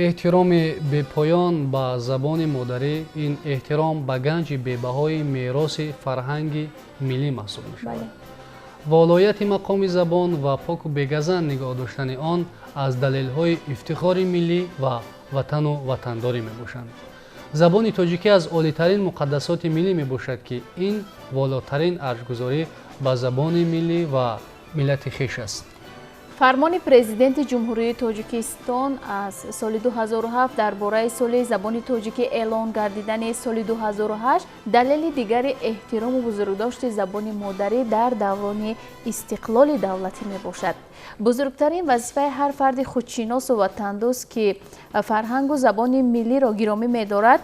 احترام بپایان به زبان مادری، این احترام به گنج بی‌بهای میراث فرهنگ ملی محسوب می شود. والایت مقام زبان و پاک و بی‌گزند نگاه داشتن آن از دلیل‌های افتخار ملی و وطن و وطنداری می باشند. زبان تاجیکی از عالی‌ترین مقدسات ملی می باشد که این والاترین ارزش‌گذاری به زبان ملی و ملت خویش است. فرمان پرزیدنت جمهوری تاجیکستان از سال 2007 درباره سال زبان تاجیکی اعلان گردیدن سال 2008 دلیل دیگر احترام و بزرگداشت زبان مادری در دوران استقلال دولتی می باشد. بزرگترین وظیفه هر فرد خودشناس و وطندوست که فرهنگ و زبان ملی را گرامی می دارد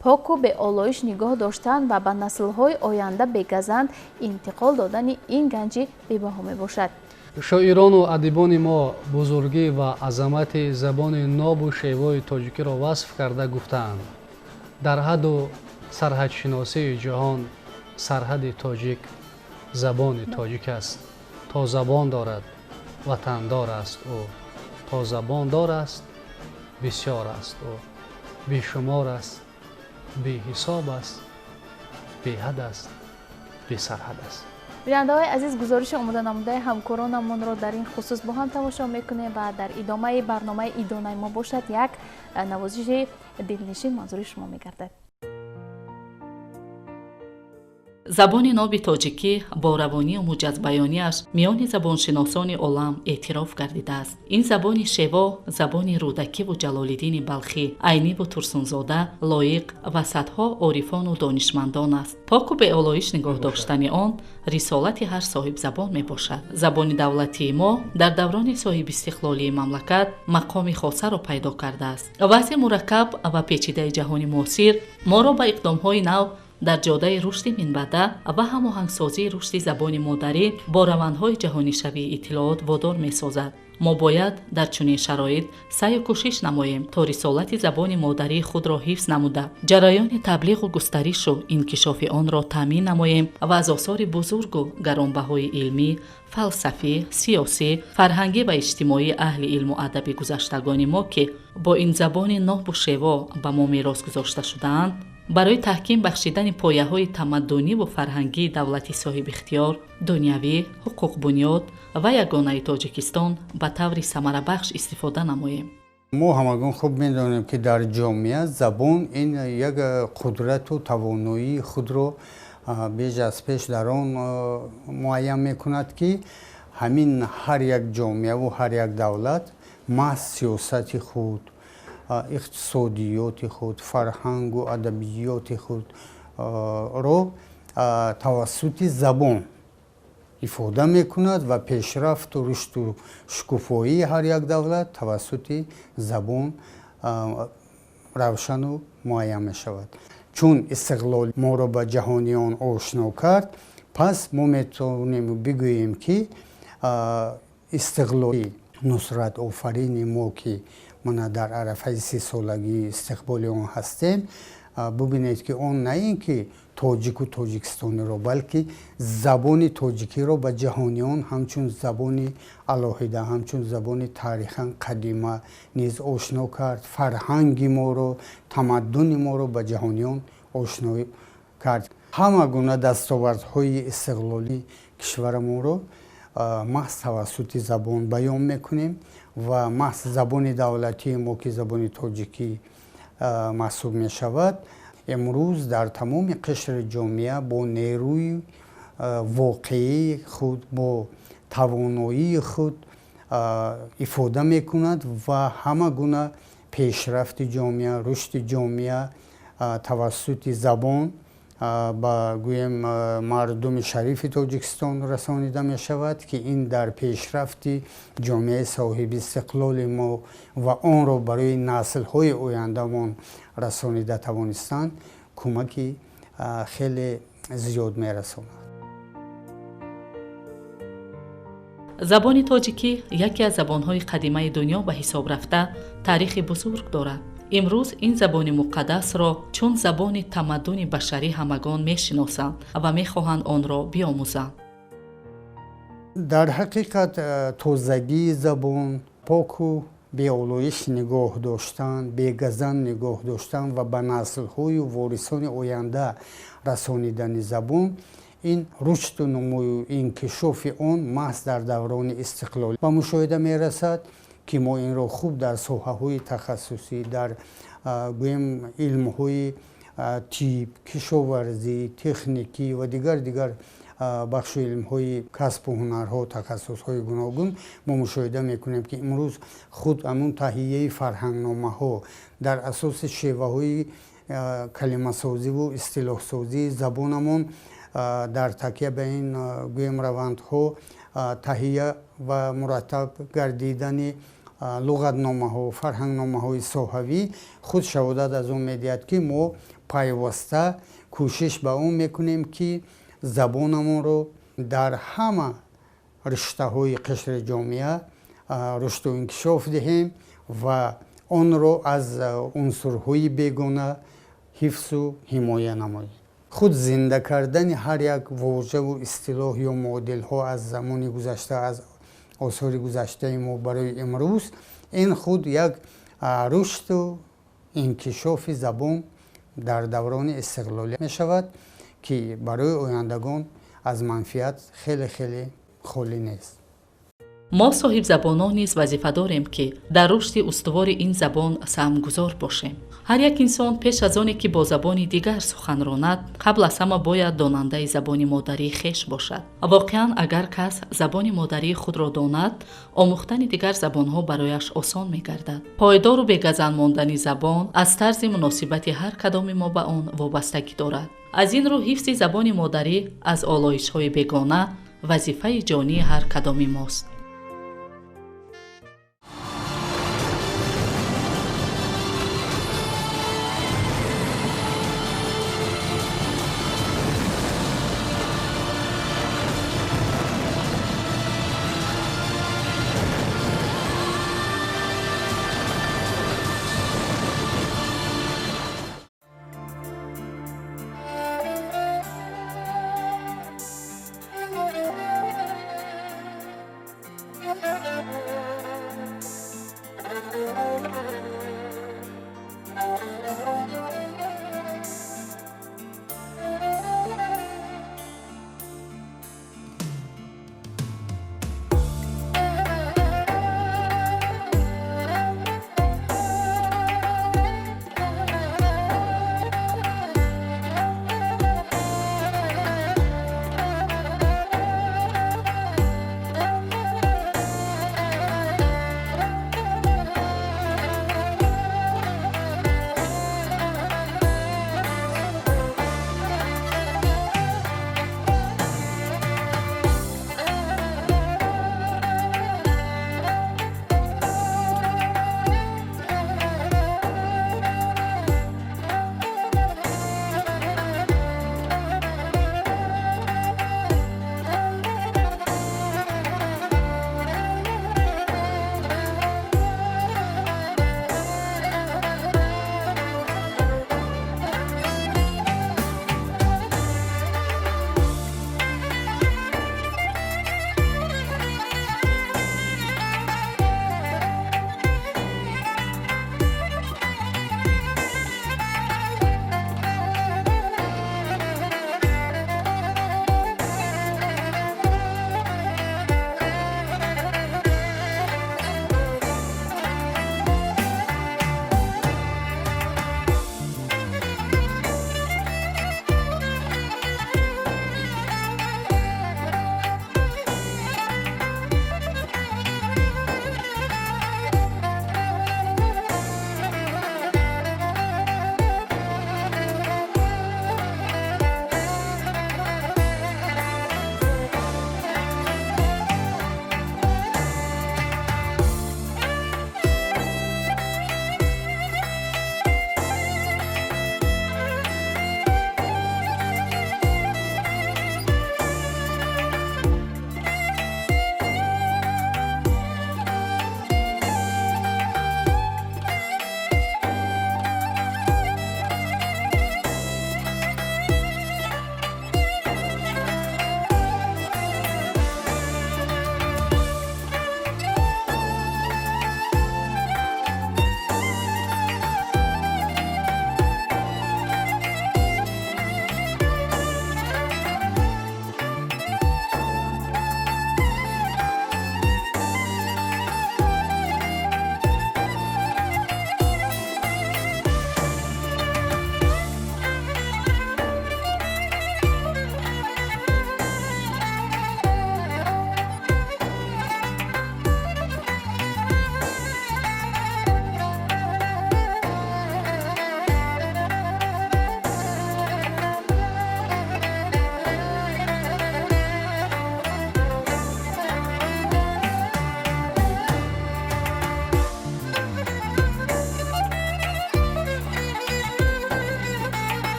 پاک و به آلایش نگاه داشتن و به نسل‌های آینده بی‌گزند انتقال دادن این گنج بی‌بها می باشد. شاعران و ادیبان ما بزرگی و عظمت زبان ناب و شیوای تاجیکی را وصف کرده گفتند: در حد و سرحد شناسی جهان سرحد تاجیک زبان تاجیک است. تا زبان دارد وطندار است او، تا زبان دار است بسیار است او، بیشمار است، بی حساب است، بی حد است، بی سرحد است. بیننده‌های عزیز، گزارش آماده نموده همکارانمان را در این خصوص با هم تماشا میکنیم و در ادامه برنامه ایدانه ما باشد یک نوازش دلنشین منظور شما میگردد. زبان ناب تاجیکی با روانی و موجز بیانیش میان زبانشناسان عالم اعتراف گردیده است. این زبان شیوا، زبان رودکی و جلال‌الدین بلخی، عینی و ترسونزاده، لایق و صدها عارفان و دانشمندان است. پاک و به آلایش نگاه داشتن آن رسالت هر صاحب زبان می باشد. زبان دولتی ما در دوران صاحب استقلالی مملکت مقام خاصه را پیدا کرده است. وضع مرکب و پیچیده جهانی معاصر ما را به اقدام‌های نو در جاده رشد منبعده و هماهنگسازی رشد زبان مادری با روندهای جهانی شوی اطلاعات وادار می‌سازد. ما باید در چنین شرایط سعی و کوشش نماییم تا رسالت زبان مادری خود را حفظ نموده جریان تبلیغ و گسترش و انکشاف آن را تامین نماییم و از آثار بزرگ و گرانبهای علمی، فلسفی، سیاسی، فرهنگی و اجتماعی اهل علم و ادب گذشتگان ما که با این زبان ناب و شیوا به ما میراث گذاشته شده‌اند برای تحکیم بخشیدن پایه‌های تمدنی و فرهنگی دولت صاحب اختیار، دنیوی، حقوق بنیاد و یگانه تاجیکستان به طور ثمره بخش استفاده نماییم. ما همگان خوب می‌دانیم که در جامعه زبان این یک قدرت و توانایی خود را بیش از پیش در آن معین می‌کند که همین هر یک جامعه و هر یک دولت محض سیاست خود، اقتصادیات خود، فرهنگ و ادبیات خود را توسط زبان افاده میکند و پیشرفت و رشد و شکوفایی هر یک دولت توسط زبان روشن و معین می شود. چون استقلال ما را به جهانیان آشنا کرد، پس ما میتونیم بگوییم که استقلالی نصرت آفرین ما که من در عرفه 30 سالگی استقبال آن هستیم، ببینید که آن نه این که تاجیک و تاجیکستانی را بلکه زبان تاجیکی را به جهانیان همچون زبان علاهیده، همچون زبان تاریخاً قدیمه نیز آشنا کرد. فرهنگ ما را، تمدن ما را به جهانیان آشنا کرد. همه گونه دستاوردهای استقلالی کشور ما را محض توسط زبان بیان میکنیم و محض زبان دولتی ما که زبان تاجیکی محسوب می شود امروز در تمام قشر جامعه با نیروی واقعی خود، با توانایی خود افاده می کند و همه گونه پیشرفت جامعه، رشد جامعه توسط زبان با گویم مردم شریف تاجیکستان رسانیده می شود که این در پیشرفت جامعه صاحب استقلال ما و آن را برای نسل های آینده ما رسانیده توانستند کمکی خیلی زیاد می رساند. زبان تاجیکی یکی از زبانهای قدیمه دنیا به حساب رفته تاریخ بزرگ دارد. امروز این زبان مقدس را چون زبان تمدن بشری همگان میشناسند و میخواهند آن را بیاموزند. در حقیقت تازگی زبان، پاک و беолоиш нигоҳ доштан, бегазан нигоҳ доштан ва ба наслҳою ворисони оянда расонидани забон, ин рушду нумую инкишофи он маҳз дар даврони истиқлол ба мушоҳида мерасад, ки мо инро хуб дар соҳаҳои тахассусӣ, дар гӯем илмҳои тиб, кишоварзӣ, техникӣ ва дигар бахшу илмҳои касбу ҳунарҳо, такассусҳои гуногун мо мушоҳида мекунем, ки имрӯз худ ҳамун таҳияи фарҳангномаҳо дар асоси шеваҳои калимасозиву истилоҳсозии забонамон дар такя ба ин гӯем равандҳо таҳия ва мураттаб гардидани луғатномаҳо, фарҳангномаҳои соҳавӣ худ шаҳодат аз он медиҳад, ки мо пайваста кӯшиш ба он мекунем, ки забонамонро дар ҳама риштаҳои қишри ҷомеа рушду инкишоф диҳем ва онро аз унсурҳои бегона ҳифзу ҳимоя намоем. худ зинда кардани ҳар як воҷаву истилоҳ ё муодилҳо аз замони гузашта, аз осори гузаштаи мо барои имрӯз, ин худ як рушду инкишофи забон дар даврони истиқлолӣ мешавад, ки барои ояндагон аз манфиат хеле холӣ нест. мо соҳибзабонон низ вазифадорем, ки дар рушди устувори ин забон саҳмгузор бошем. ҳар як инсон пеш аз оне ки бо забони дигар сухан ронад, қабл аз ҳама бояд донандаи забони модарии хеш бошад. воқеан агар кас забони модарии худро донад, омӯхтани дигар забонҳо барояш осон мегардад. пойдору бегазан мондани забон аз тарзи муносибати ҳар кадоми мо ба он вобастагӣ дорад. аз ин рӯ ҳифзи забони модарӣ аз олоишҳои бегона вазифаи ҷонии ҳар кадоми мост.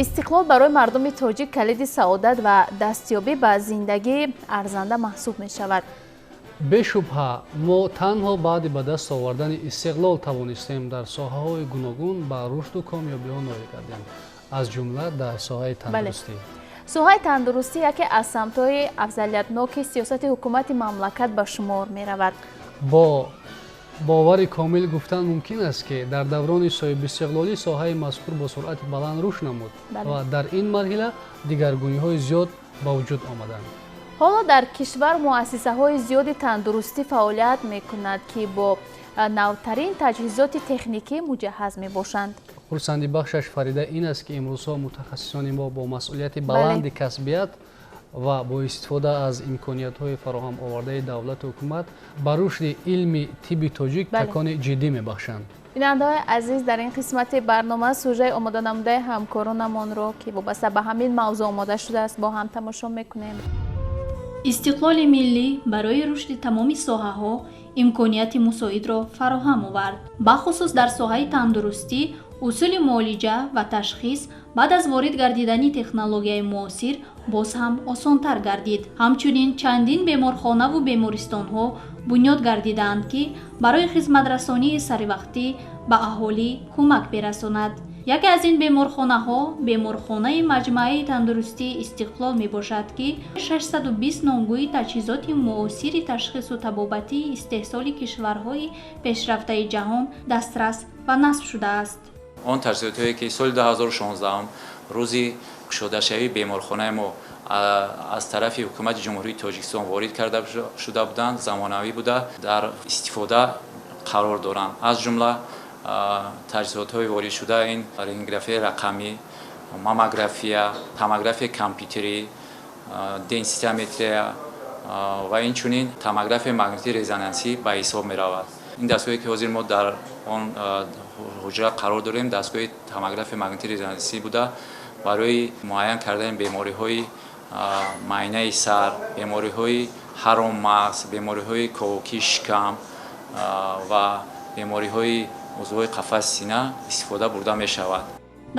истиқлол барои мардуми тоҷик калиди саодат ва дастёбӣ ба зиндагӣ арзанда маҳсуб мешавад. бешубҳа мо танҳо баъди ба даст овардани истиқлол тавонистем дар соҳаҳои гуногун ба рушду комёбиҳо ноил гардем, аз ҷумла дар соҳаи тандурустӣ. соҳаи тандурустӣ яке аз самтҳои афзалиятноки сиёсати ҳукумати мамлакат ба шумор меравад. бо бовари комил гуфтан мумкин аст ки дар даврони соҳибистиқлолӣ соҳаи мазкур бо суръати баланд рушд намуд ва дар ин марҳила дигаргуниҳои зиёд ба вуҷуд омаданд. ҳоло дар кишвар муассисаҳои зиёди тандурустӣ фаъолият мекунанд ки бо навтарин таҷҳизоти техникӣ муҷаҳҳаз мебошанд. хурсандибахшаш Фарида ин аст ки имрӯзҳо мутахассисони мо бо масъулияти баланди касбият ва бо истифода аз имкониятҳои фароҳам овардаи давлату ҳукумат ба рушди илми тибби тоҷик такони ҷиддӣ мебахшанд. бинандаҳои азиз, дар ин қисмати барнома сӯжаи омоданамудаи ҳамкоронамонро ки вобаста ба ҳамин мавзӯъ омода шудааст бо ҳам тамошо мекунем. истиқлоли миллӣ барои рушди тамоми соҳаҳо имконияти мусоидро фароҳам овард. бахусус дар соҳаи тандурустӣ усули муолиҷа ва ташхис баъд аз ворид гардидани технологияи муосир боз ҳам осонтар гардид. ҳамчунин чандин беморхонаву бемористонҳо бунёд гардидаанд ки барои хизматрасонии саривақтӣ ба аҳолӣ кӯмак мерасонад. яке аз ин беморхонаҳо беморхонаи маҷмӯаи тандурустии истиқлол мебошад ки 620 номгӯи таҷҳизоти муосири ташхису табобатии истеҳсоли кишварҳои пешрафтаи ҷаҳон дастрас ва насб шудааст. он таҷҳизотҳое ки соли 2016 рӯзи кушодашавии беморхонаи мо аз тарафи ҳукумати ҷумҳурии тоҷикистон ворид карда шуда буданд, замонавӣ буда дар истифода қарор доранд. аз ҷумла таҷҳизотҳои воридшуда ин рентгенографияи рақамӣ, маммография, томографияи компютерӣ, денситометрия ва инчунин томографияи магнитии резонансӣ ба ҳисоб меравад. ин дастгоҳе ки ҳозир мо дар он ҳуҷра қарор дорем дастгоҳи томографияи магнитии резонансӣ буда барои муайян кардани бемориҳои майнаи сар, бемориҳои ҳаром мағз, бемориҳои ковокии шикам ва бемориҳои узвҳои қафаси сина истифода бурда мешавад.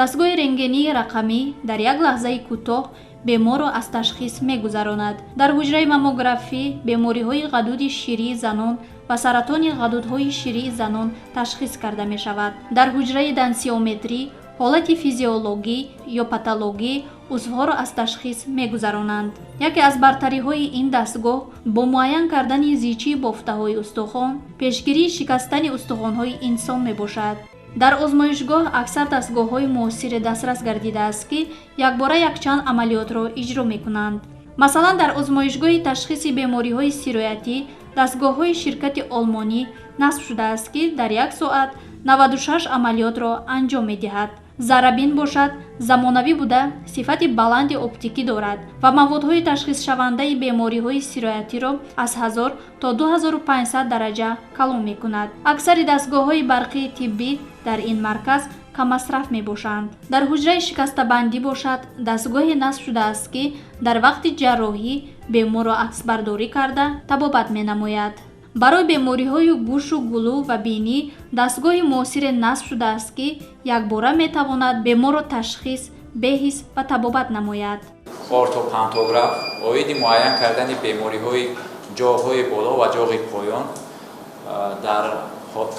дастгоҳи рентгении рақамӣ дар як лаҳзаи кӯтоҳ беморро аз ташхис мегузаронад. дар ҳуҷраи маммографӣ бемориҳои ғадуди ширии занон ва саратони ғадудҳои ширии занон ташхис карда мешавад. дар ҳуҷраи дансиометрӣ ҳолати физиологӣ ё патологӣ узвҳоро аз ташхис мегузаронанд. яке аз бартариҳои ин дастгоҳ бо муайян кардани зичии бофтаҳои устухон пешгирии шикастани устухонҳои инсон мебошад. дар озмоишгоҳ аксар дастгоҳҳои муосир дастрас гардидааст ки якбора якчанд амалиётро иҷро мекунанд. масалан дар озмоишгоҳи ташхиси бемориҳои сироятӣ дастгоҳҳои ширкати олмонӣ насб шудааст ки дар як соат 96 амалиётро анҷом медиҳад. заррабин бошад, замонавӣ буда сифати баланди оптикӣ дорад ва маводҳои ташхисшавандаи бемориҳои сироятиро аз 1000 то 2500 дараҷа калон мекунад. аксари дастгоҳҳои барқии тиббӣ дар ин марказ камасраф мебошанд. дар ҳуҷраи шикастабандӣ бошад, дастгоҳе насб шудааст ки дар вақти ҷарроҳӣ беморро аксбардорӣ карда табобат менамояд. барои бемориҳои гӯшу гулӯ ва бинӣ дастгоҳи муосире насб шудааст ки якбора метавонад беморро ташхис, беҳис ва табобат намояд. ортопантограф оиди муайян кардани бемориҳои ҷоғҳои боло ва ҷоғи поён дар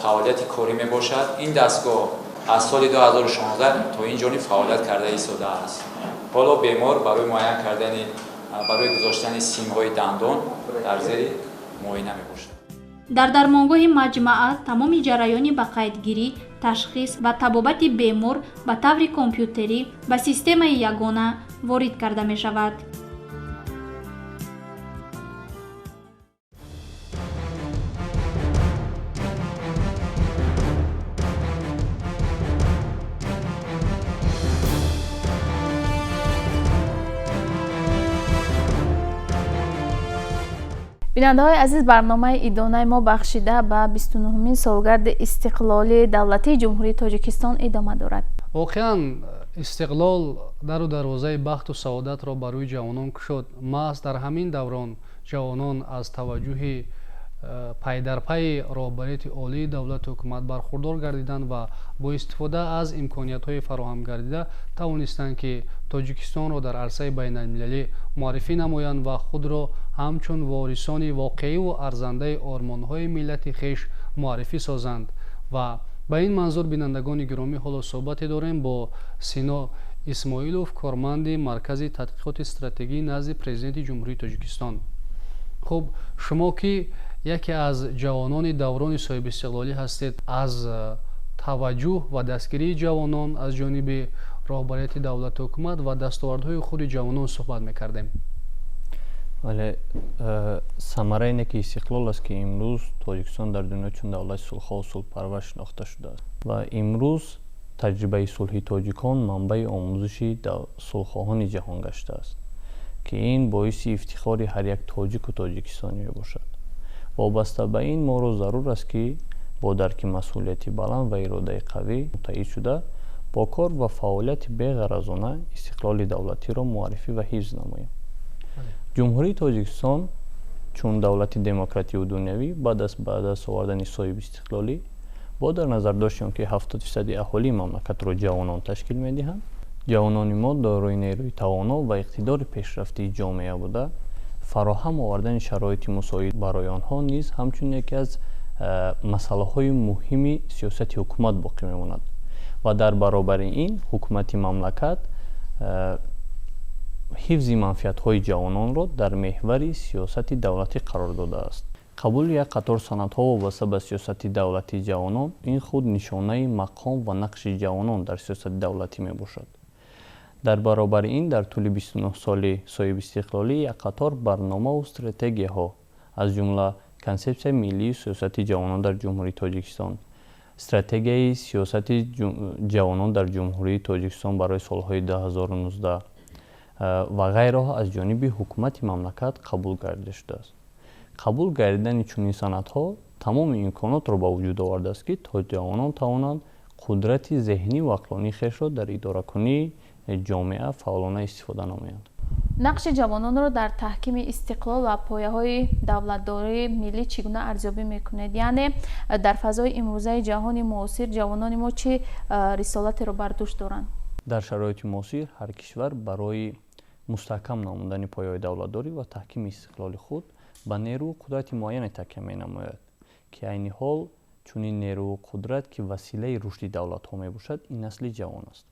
фаъолияти корӣ мебошад. ин дастгоҳ аз соли 2016 то ин ҷониб фаъолият карда истодааст. ҳоло бемор барои муайян кардани барои гузоштани симҳои дандон дар зери муоина мебошад. дар дармонгоҳи маҷмӯа тамоми ҷараёни ба қайдгирӣ, ташхис ва табобати бемор ба таври компютерӣ ба системаи ягона ворид карда мешавад. бинандаҳои азиз, барномаи идонаи мо бахшида ба 29-мин солгарди истиқлоли давлатии ҷумҳурии тоҷикистон идома дорад. воқеан истиқлол дару дарвозаи бахту саодатро ба рӯи ҷавонон кушод. маҳз дар ҳамин даврон ҷавонон аз таваҷҷӯҳи пай дар пайи роҳбарияти олии давлату ҳукумат бархурдор гардиданд ва бо истифода аз имкониятҳои фароҳам гардида тавонистанд ки тоҷикистонро дар арсаи байналмилалӣ муаррифӣ намоянд ва худро ҳамчун ворисони воқеиву арзандаи ормонҳои миллати хеш муаррифӣ созанд. ва ба ин манзур бинандагони гиромӣ ҳоло суҳбате дорем бо Сино Исмоилов, корманди маркази тадқиқоти стратегӣ назди президенти ҷумҳурии Тоҷикистон. хуб, шумо ки яке аз ҷавонони даврони соҳибистиқлолӣ ҳастед, аз таваҷҷӯҳ ва дастгирии ҷавонон аз ҷониби роҳбарияти давлату ҳукумат ва дастовардҳои худи ҷавонон суҳбат мекардем. вале самараи ине ки истиқлол аст ки имрӯз Тоҷикистон дар дунё чун давлати сулҳҳо сулҳпарвар шинохта шудааст ва имрӯз таҷрибаи сулҳи тоҷикон манбаи омӯзиши сулҳхоҳони ҷаҳон гаштааст ки ин боиси ифтихори ҳар як тоҷику тоҷикистонӣ мебошад. вобаста ба ин моро зарур аст ки бо дарки масъулияти баланд ва иродаи қавӣ муттаҳид шуда бо кор ва фаъолияти беғаразона истиқлоли давлатиро муаррифӣ ва ҳифз намоем. ҷумҳурии Тоҷикистон чун давлати демократию дунявӣ баъд аз овардани соҳибистиқлолӣ бо дар назар доштем ки 70% аҳолии мамлакатро ҷавонон ташкил медиҳанд. ҷавонони мо дорои нерӯи тавоно ва иқтидори пешрафтии ҷомеа буда фароҳам овардани шароити мусоид барои онҳо низ ҳамчун яке аз масъалаҳои муҳими сиёсати ҳукумат боқӣ мемонад ва дар баробари ин ҳукумати мамлакат ҳифзи манфиатҳои ҷавононро дар меҳвари сиёсати давлатӣ қарор додааст. қабули як қатор санадҳо вобаста ба сиёсати давлатии ҷавонон ин худ нишонаи мақом ва нақши ҷавонон дар сиёсати давлатӣ мебошад. дар баробари ин дар тӯли 29 соли соҳибистиқлолӣ як қатор барномаву стратегияҳо аз ҷумла консепсияи миллии сиёсати ҷавонон дар ҷумҳурии Тоҷикистон, стратегияи сиёсати ҷавонон дар ҷумҳурии Тоҷикистон барои солҳои 2019 ва ғайраҳо аз ҷониби ҳукумати мамлакат қабул гардида шудааст. қабул гардидани чунин санадҳо тамоми имконотро ба вуҷуд овардааст ки то ҷавонон тавонанд қудрати зеҳнӣ ва ақлонии хешро дар идоракунии ҷомеа фаъолона истифода намоянд. нақши ҷавононро дар таҳкими истиқлол ва пояҳои давлатдории миллӣ чӣ гуна арзёбӣ мекунед? яъне дар фазои имрӯзаи ҷаҳони муосир ҷавонони мо чӣ рисолатеро бар дӯш доранд? дар шароити муосир ҳар кишвар барои мустаҳкам намудани пояҳои давлатдорӣ ва таҳкими истиқлоли худ ба нерӯу қудрати муайяне такя менамояд ки айни ҳол чунин нерӯу қудрат ки василаи рушди давлатҳо мебошад ин насли ҷавон аст.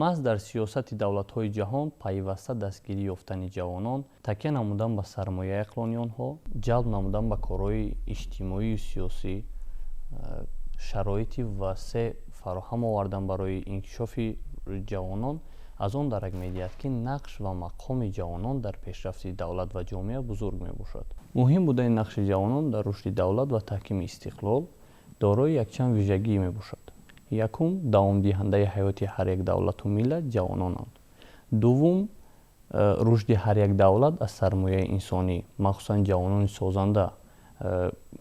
маҳз дар сиёсати давлатҳои ҷаҳон пайваста дастгирӣ ёфтани ҷавонон, такя намудан ба сармояи ақлони онҳо, ҷалб намудан ба корҳои иҷтимоию сиёсӣ, шароити васеъ фароҳам овардан барои инкишофи ҷавонон аз он дарак медиҳад ки нақш ва мақоми ҷавонон дар пешрафти давлат ва ҷомеа бузург мебошад. муҳим будани нақши ҷавонон дар рушди давлат ва таҳкими истиқлол дорои якчанд вижагӣ мебошад. якум, давомдиҳандаи ҳаёти ҳар як давлату миллат ҷавононанд. дуввум, рушди ҳар як давлат аз сармояи инсонӣ, махсусан ҷавонони созанда,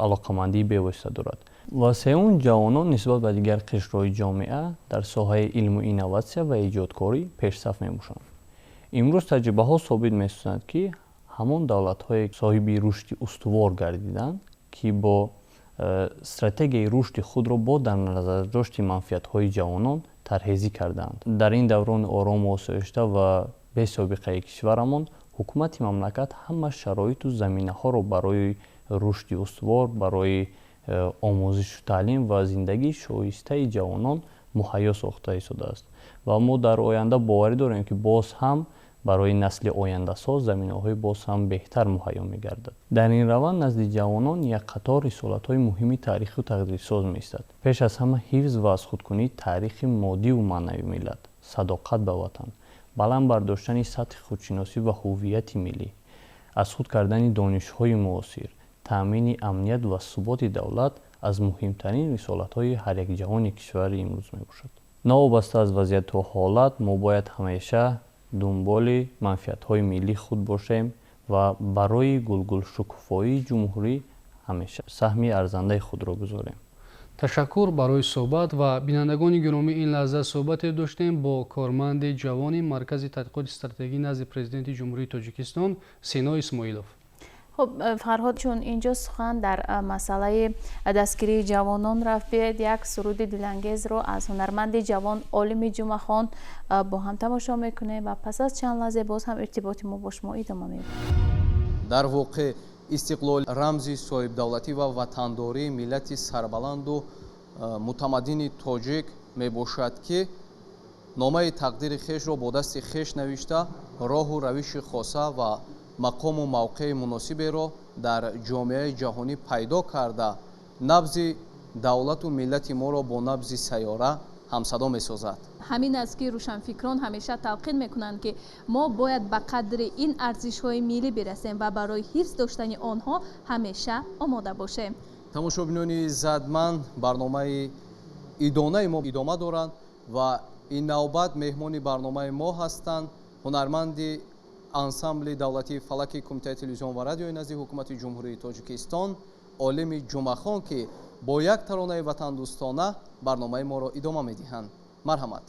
алоқамандии бевосита дорад. ва сеюм, ҷавонон нисбат ба дигар қишрҳои ҷомеа дар соҳаи илму инноватсия ва иҷодкорӣ пешсаф мебошанд. имрӯз таҷрибаҳо собит месозанд ки ҳамон давлатҳое соҳиби рушди устувор гардиданд ки бо стратегияи рушди худро бо дар назардошти манфиатҳои ҷавонон тарҳезӣ кардаанд. дар ин даврони орому осоишта ва бесобиқаи кишварамон ҳукумати мамлакат ҳама шароиту заминаҳоро барои рушди устувор, барои омӯзишу таълим ва зиндагии шоистаи ҷавонон муҳайё сохта истодааст ва мо дар оянда боварӣ дорем ки боз ҳам барои насли ояндасоз заминаҳои боз ҳам беҳтар муҳайё мегардад. дар ин раванд назди ҷавонон як қатор рисолатҳои муҳими таъриху тақдирсоз меистад. пеш аз ҳама ҳифз ва азхудкунии таърихи моддиву маънавии миллат, садоқат ба ватан, баланд бардоштани сатҳи худшиносӣ ва ҳуввияти миллӣ, азхуд кардани донишҳои муосир, таъмини амният ва суботи давлат аз муҳимтарин рисолатҳои ҳар як ҷавони кишвари имрӯз мебошад. навобаста аз вазъияту ҳолат мо бояд ҳамеша дунболи манфиатҳои миллии худ бошем ва барои гулгулшукуфоии ҷумҳурӣ ҳамеша саҳми арзандаи худро гузорем. ташаккур барои суҳбат ва бинандагони гиромӣ, ин лаҳза суҳбате доштем бо корманди ҷавони маркази тадқиқоти стратегӣ назди президенти ҷумҳурии Тоҷикистон Сино Исмоилов. خب فرهاد، چون اینجا سخن در مسئله دستگیری جوانان رفت، بیاید یک سرود دلانگیز رو از هنرمند جوان عالم جمعه خان با هم تماشا میکنه و پس از چند لحظه باز هم ارتباط ما با شما ادامه میده. در واقع استقلال رمزی صاحب دولتی و وطنداری ملت سربلند و متمدن تاجیک میباشد که نامه تقدیر خیش را با دست خیش نوشته، راه و روش خاصه و مقام و موقع مناسبی را در جامعه جهانی پیدا کرده، نبض دولت و ملت ما را با نبض سیاره همصدا میسازد. همین است که روشنفکران همیشه تلقین میکنند که ما باید به قدر این ارزش‌های ملی برسیم و برای حفظ داشتن آنها همیشه آماده باشیم. тамошобинони задманд барномаи идонаи мо идома доранд ва ин навбат меҳмони барномаи мо ҳастанд ҳунарманди ансамбли давлатии фалаки кумитаи телевизион ва радиои назди ҳукумати ҷумҳурии тоҷикистон олими ҷумъахон ки бо як таронаи ватандӯстона барномаи моро идома медиҳанд. марҳамат.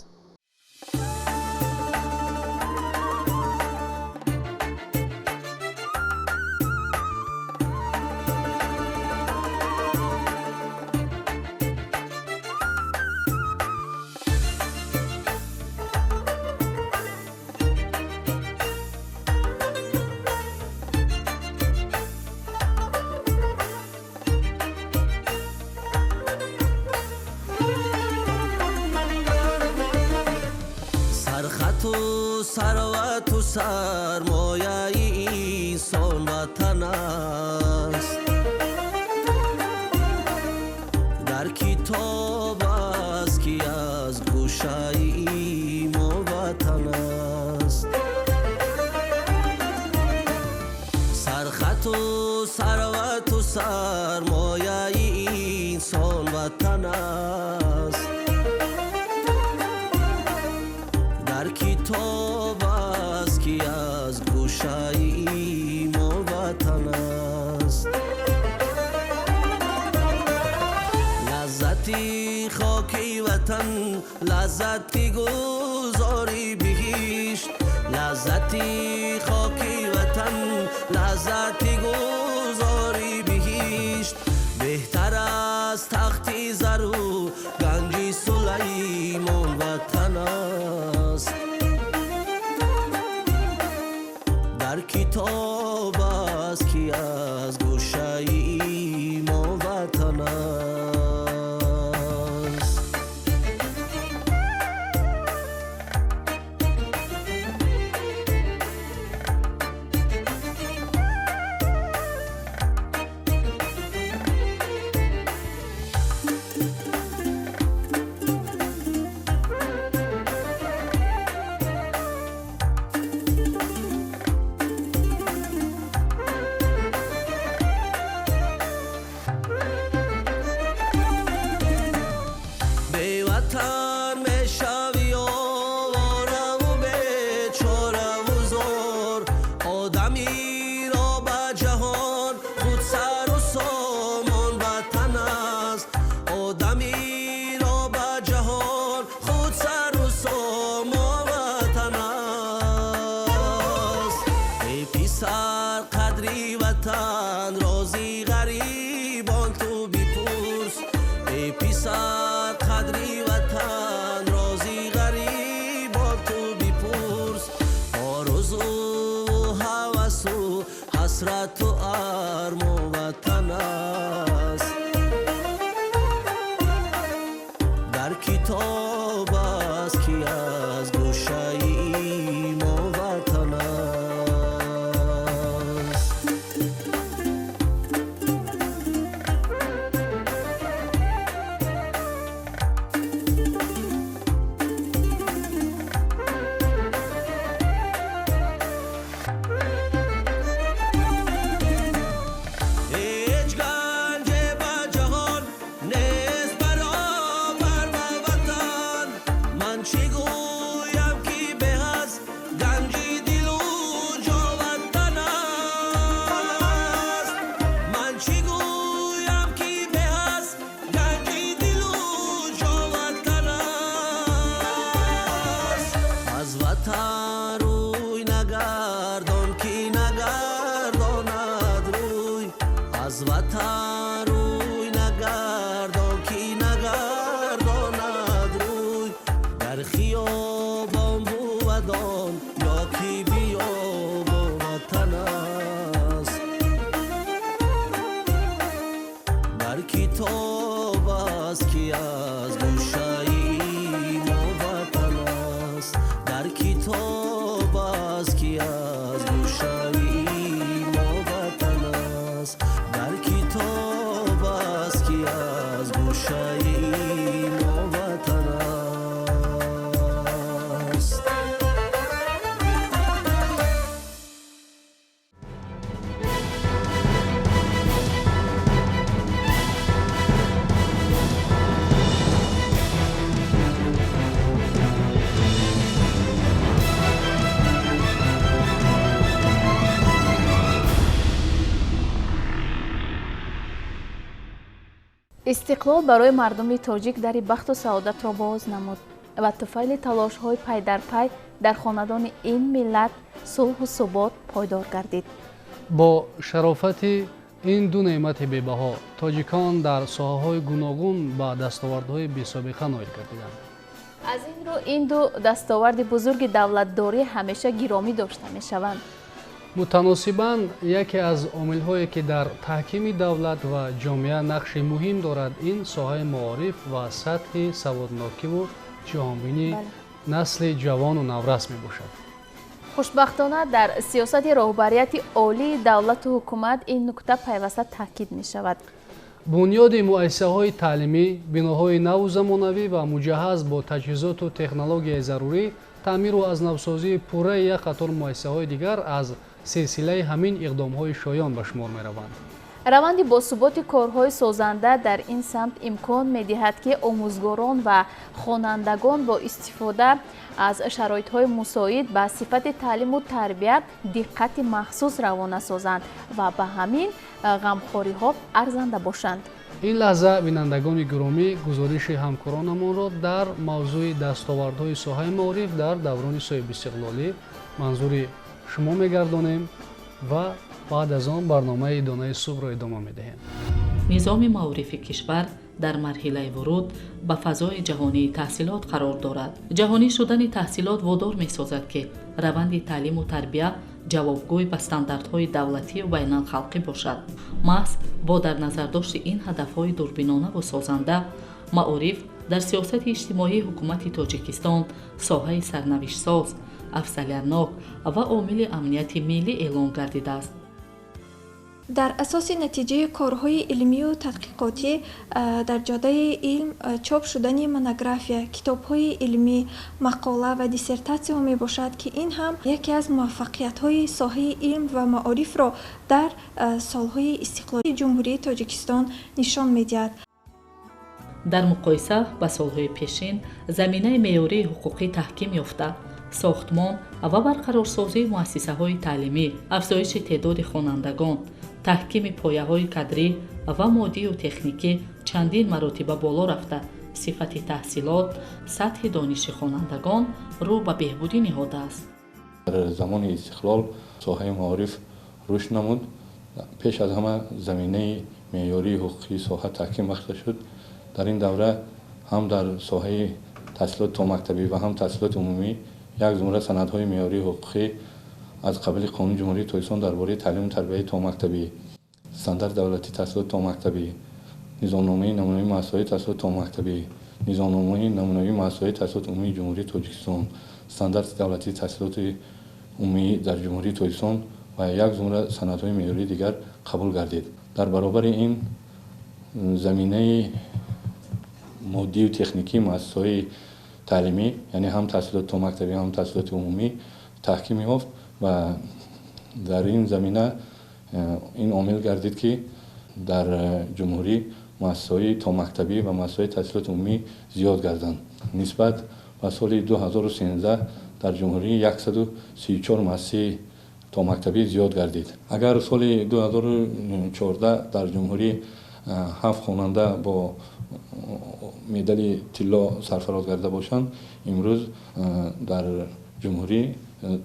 ثروت و سرمایه انسان وطن است، در کتاب است که از گوشه ما وطن است. سرخط و ثروت و سرمایه انسان وطن است، در کتاب است که از گوشه ما وطن است. لذتی خاکی وطن، لذتی گذاری بهشت، لذتی خاکی وطن، لذتی گذاری بهشت، بهتر از تختی زر و گنج سلیمان وطن است. در کتاب است که از گوشه ما وطن است. حسرت و ارمان وطن است، در کتاب است که از گوشه ما وطن است. аз ватан рӯй нагардон ки нагардонад рӯй дар хиёбон бувадон ё ки биёбон ватан аст дар китоб аст ки аз гӯшаи мо ватан аст дар китоб аст ки аз гӯшаи мо ватан аст дар китоб аст ки аз гӯшаи мо ватан аст. истиқлол барои мардуми тоҷик дари бахту саодатро боз намуд ва туфайли талошҳои пай дар пай дар хонадони ин миллат сулҳу субот пойдор гардид. бо шарофати ин ду неъмати бебаҳо тоҷикон дар соҳаҳои гуногун ба дастовардҳои бесобиқа ноил гардиданд. аз ин рӯ ин ду дастоварди бузурги давлатдорӣ ҳамеша гиромӣ дошта мешаванд. мутаносибан яке аз омилҳое ки дар таҳкими давлат ва ҷомеа нақши муҳим дорад ин соҳаи маориф ва сатҳи саводнокиву ҷиҳонбинии насли ҷавону наврас мебошад. хушбахтона дар сиёсати роҳбарияти олии давлату ҳукумат ин нукта пайваста таъкид мешавад. бунёди муассисаҳои таълимӣ, биноҳои наву замонавӣ ва муҷаҳҳаз бо таҷҳизоту технологияи зарурӣ, таъмиру азнавсозии пурраи як қатор муассисаҳои дигар аз силсилаи ҳамин иқдомҳои шоён ба шумор мераванд. раванди босуботи корҳои созанда дар ин самт имкон медиҳад ки омӯзгорон ва хонандагон бо истифода аз шароитҳои мусоид ба сифати таълиму тарбия диққати махсус равона созанд ва ба ҳамин ғамхориҳо арзанда бошанд. ин лаҳза бинандагони гиромӣ гузориши ҳамкоронамонро дар мавзӯи дастовардҳои соҳаи маориф дар даврони соҳибистиқлолӣ манзури шумо мегардонем ва баъд аз он барномаи донаи субҳро идома медиҳем. низоми маорифи кишвар дар марҳилаи вуруд ба фазои ҷаҳонии таҳсилот қарор дорад. ҷаҳонӣ шудани таҳсилот водор месозад ки раванди таълиму тарбия ҷавобгӯй ба стандартҳои давлатию байналхалқӣ бошад. маҳз бо дар назардошти ин ҳадафҳои дурбинонаву созанда, маориф дар сиёсати иҷтимоии ҳукумати тоҷикистон соҳаи сарнавиштсоз, афзалиятнок ва омили амнияти миллӣ эълон гардидааст. дар асоси натиҷаи корҳои илмию тадқиқотӣ дар ҷодаи илм чоп шудани монография, китобҳои илмӣ, мақола ва диссертатсияҳо мебошад ки ин ҳам яке аз муваффақиятҳои соҳаи илм ва маорифро дар солҳои истиқлолии ҷумҳурии тоҷикистон нишон медиҳад. дар муқоиса ба солҳои пешин заминаи меъёрии ҳуқуқӣ таҳким ёфта, сохтмон ва барқарорсозии муассисаҳои таълимӣ, афзоиши теъдоди хонандагон, таҳкими пояҳои кадрӣ ва моддию техникӣ чандин маротиба боло рафта, сифати таҳсилот, сатҳи дониши хонандагон рӯ ба беҳбудӣ ниҳодааст. дар замони истиқлол соҳаи маориф рушд намуд. пеш аз ҳама заминаи меъёрии ҳуқуқии соҳа таҳким бахша шуд. дар ин давра ҳам дар соҳаи таҳсилоти томактабӣ ва ҳам таҳсилоти умумӣ як зумра санадҳои меъёрии ҳуқуқӣ аз қабили қонуни ҷумҳурии тоҷикистон дар бораи таълиму тарбияи томактабӣ, стандарт давлати таҳсилоти томактабӣ, низомномаи намунави муассисаҳои таҳсилоти томактабӣ, низомномаи намунави муассисаҳои таҳсилоти умумии ҷумҳурии тоҷикистон, стандарти давлати таҳсилоти умумӣ дар ҷумҳурии тоҷикистон ва як зумра санадҳои меъёрии дигар қабул гардид. дар баробари ин заминаи моддию техникии муассисаҳои таълимӣ, яъне ҳам таҳсилоти томактабӣ, ҳам таҳсилоти умумӣ таҳким ёфт ва дар ин замина ин омил гардид ки дар ҷумҳурӣ муассисаҳои томактабӣ ва муассисаҳои таҳсилоти умумӣ зиёд гарданд. нисбат ба соли 2013 дар ҷумҳурӣ 134 муассисаи томактабӣ зиёд гардид. агар соли 2014 дар ҷумҳурӣ 7 хонанда бо медали тилло сарфароз гарда бошанд, имрӯз дар ҷумҳурӣ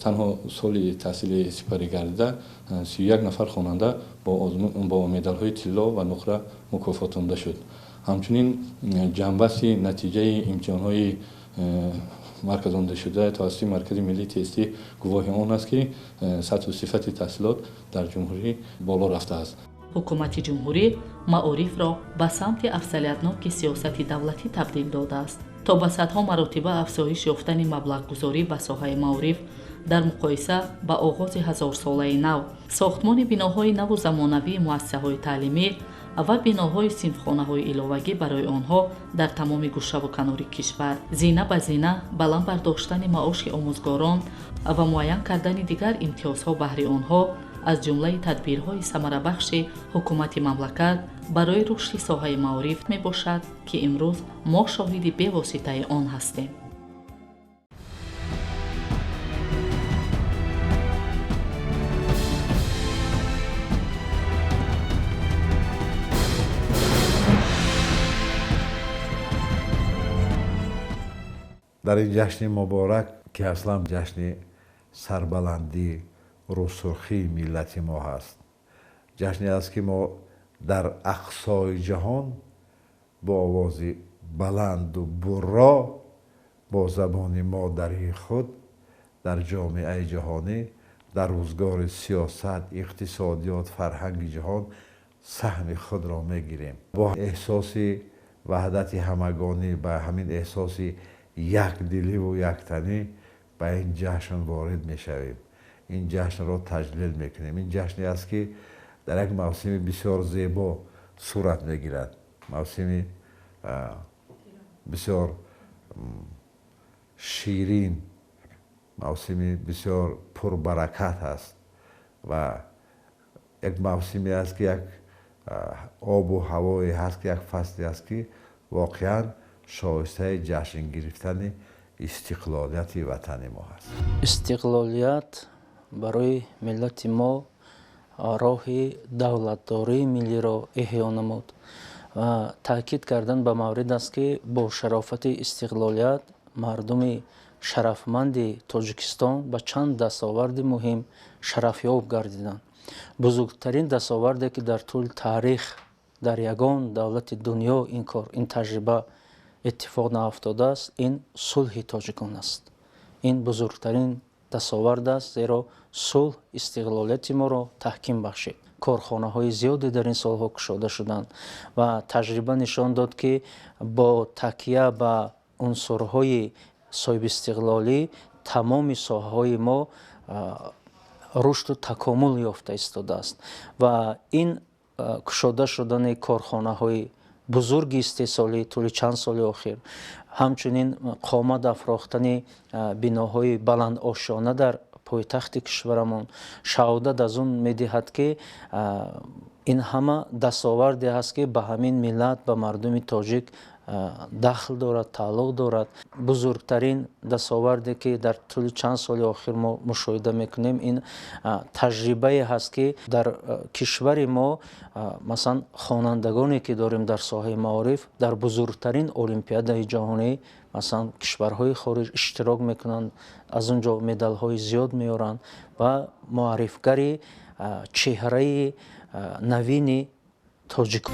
танҳо соли таҳсили сипарӣ гардида 31 нафар хонанда бо медалҳои тилло ва нуқра мукофотонда шуд. ҳамчунин ҷанбаси натиҷаи имтиҳонҳои марказондашуда тавассути маркази миллии тестӣ гувоҳи он аст ки сатҳу сифати таҳсилот дар ҷумҳурӣ боло рафтааст. ҳукумати ҷумҳурӣ маорифро ба самти афзалиятноки сиёсати давлатӣ табдил додааст то ба садҳо маротиба афзоиш ёфтани маблағгузорӣ ба соҳаи маориф дар муқоиса ба оғози ҳазорсолаи нав, сохтмони биноҳои наву замонавии муассисаҳои таълимӣ ва биноҳои синфхонаҳои иловагӣ барои онҳо дар тамоми гӯшаву канори кишвар, зина ба зина баланд бардоштани маоши омӯзгорон ва муайян кардани дигар имтиёзҳо баҳри онҳо аз ҷумлаи тадбирҳои самарабахши ҳукумати мамлакат барои рушди соҳаи маориф мебошад, ки имрӯз мо шоҳиди бевоситаи он ҳастем. дар ин ҷашни муборак ки аслан ҷашни сарбаландӣ рӯсурхии миллати мо ҳаст, ҷашне аст ки мо дар ақсои ҷаҳон бо овози баланду бурро бо забони модарии худ дар ҷомеаи ҷаҳонӣ дар рӯзгори сиёсат, иқтисодиёт, фарҳанги ҷаҳон саҳми худро мегирем. бо эҳсоси ваҳдати ҳамагонӣ ба ҳамин эҳсоси якдиливу яктанӣ ба ин ҷашн ворид мешавем. ин ҷашнро таҷлил мекунем. ин ҷашне аст ки дар як мавсими бисёр зебо сурат мегирад. мавсими бисёр ширин, мавсими бисёр пурбаракат аст ва як мавсиме аст ки як обу ҳавое ҳаст ки як фасле аст ки воқеан шоистаи ҷашн гирифтани истиқлолияти ватани мо ҳаст. истиқлолият барои миллати мо роҳи давлатдории миллиро эҳё намуд ва таъкид кардан ба маврид аст ки бо шарофати истиқлолият мардуми шарафманди тоҷикистон ба чанд дастоварди муҳим шарафёб гардиданд. бузургтарин дастоварде ки дар тӯли таърих дар ягон давлати дунё ин таҷриба иттифоқ наафтодааст, ин сулҳи тоҷикон аст. ин бузургтарин дастовард аст, зеро сулҳ истиқлолияти моро таҳким бахшид. корхонаҳои зиёде дар ин солҳо кушода шуданд ва таҷриба нишон дод ки бо такя ба унсурҳои соҳибистиқлолӣ тамоми соҳаҳои мо рушду такомул ёфта истодааст ва ин кушода шудани корхонаҳои бузурги истеҳсолӣ тӯли чанд соли охир, ҳамчунин қомат афрохтани биноҳои баландошона дар пойтахти кишварамон шаҳодат аз он медиҳад ки ин ҳама дастоварде ҳаст ки ба ҳамин миллат, ба мардуми тоҷик дахл дорад, тааллуқ дорад. бузургтарин дастоварде ки дар тӯли чанд соли охир мо мушоҳида мекунем, ин таҷрибае ҳаст ки дар кишвари мо масалан хонандагоне ки дорем дар соҳаи маориф дар бузургтарин олимпиадаи ҷаҳонӣ масалан кишварҳои хориҷ иштирок мекунанд, аз он ҷо медалҳои зиёд меоранд ва муаррифгари чеҳраи навини тоҷик